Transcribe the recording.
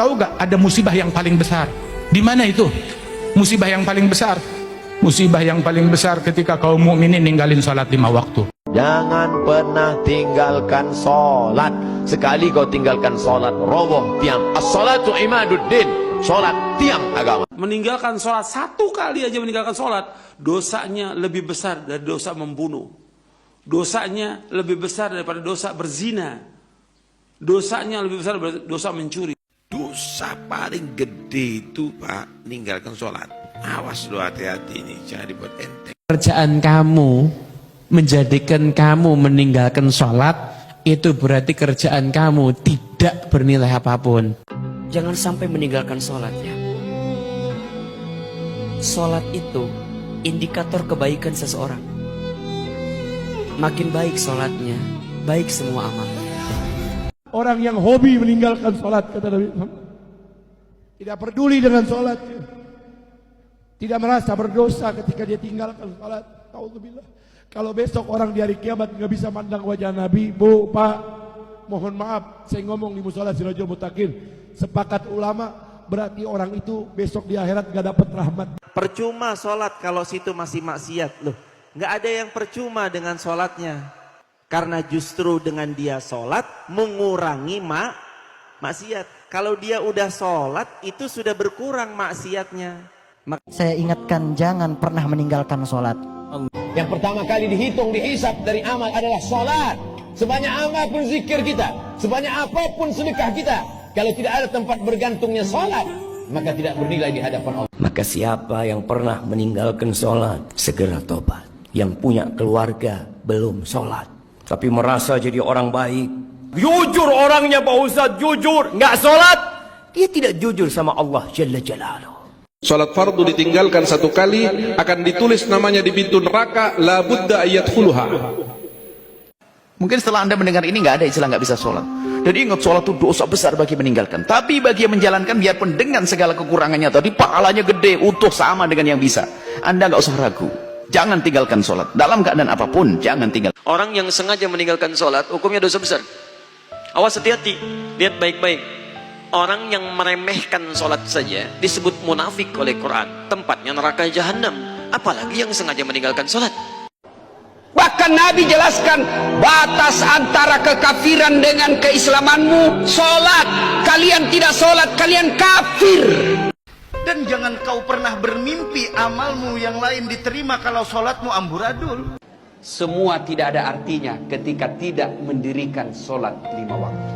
tahu gak ada musibah yang paling besar? Di mana itu? Musibah yang paling besar. Musibah yang paling besar ketika kaum mukminin ninggalin salat 5 waktu. Jangan pernah tinggalkan sholat. Sekali kau tinggalkan sholat, roboh tiang. As-sholatu imaduddin. Sholat tiang agama. Meninggalkan sholat, satu kali aja meninggalkan sholat, dosanya lebih besar dari dosa membunuh. Dosanya lebih besar daripada dosa berzina. Dosanya lebih besar daripada dosa mencuri. Dosa paling gede itu, Pak, meninggalkan sholat. Awas lo, hati-hati nih, jangan dibuat enteng. Kerjaan kamu menjadikan kamu meninggalkan sholat, itu berarti kerjaan kamu tidak bernilai apapun. Jangan sampai meninggalkan sholat ya. Sholat itu indikator kebaikan seseorang. Makin baik sholatnya, baik semua amalnya. Orang yang hobi meninggalkan sholat, kata Nabi Muhammad, tidak peduli dengan sholatnya, tidak merasa berdosa ketika dia tinggalkan sholat. Alhamdulillah. Kalau besok orang di hari kiamat nggak bisa mandang wajah Nabi, Bu, Pak, mohon maaf, saya ngomong di musola Sirajul Muttaqin, sepakat ulama, berarti orang itu besok di akhirat nggak dapat rahmat. Percuma sholat kalau situ masih maksiat. Loh, nggak ada yang percuma dengan sholatnya. Karena justru dengan dia sholat mengurangi maksiat. Kalau dia udah sholat itu sudah berkurang maksiatnya. Saya ingatkan jangan pernah meninggalkan sholat. Yang pertama kali dihitung, dihisap dari amal adalah sholat. Sebanyak apapun zikir kita, sebanyak apapun sedekah kita, kalau tidak ada tempat bergantungnya sholat, maka tidak bernilai di hadapan Allah. Maka siapa yang pernah meninggalkan sholat, segera tobat. Yang punya keluarga belum sholat, tapi merasa jadi orang baik, jujur orangnya Pak Ustadz, jujur, nggak sholat, dia tidak jujur sama Allah Jalla Jalaluh. Salat fardu ditinggalkan satu kali akan ditulis namanya di pintu neraka, la budda ayadkhuluha. Mungkin setelah Anda mendengar ini nggak ada istilah nggak bisa sholat. Jadi ingat, sholat itu dosa besar bagi meninggalkan. Tapi bagi yang menjalankan, biarpun dengan segala kekurangannya tadi, pahalanya gede, utuh sama dengan yang bisa. Anda nggak usah ragu. Jangan tinggalkan sholat. Dalam keadaan apapun, jangan tinggalkan. Orang yang sengaja meninggalkan sholat, hukumnya dosa besar. Awas, hati-hati. Lihat baik-baik. Orang yang meremehkan sholat saja disebut munafik oleh Quran. Tempatnya neraka jahanam. Apalagi yang sengaja meninggalkan sholat. Bahkan Nabi jelaskan batas antara kekafiran dengan keislamanmu sholat. Kalian tidak sholat, kalian kafir. Dan jangan kau pernah bermimpi amalmu yang lain diterima kalau sholatmu amburadul. Semua tidak ada artinya ketika tidak mendirikan sholat 5 waktu.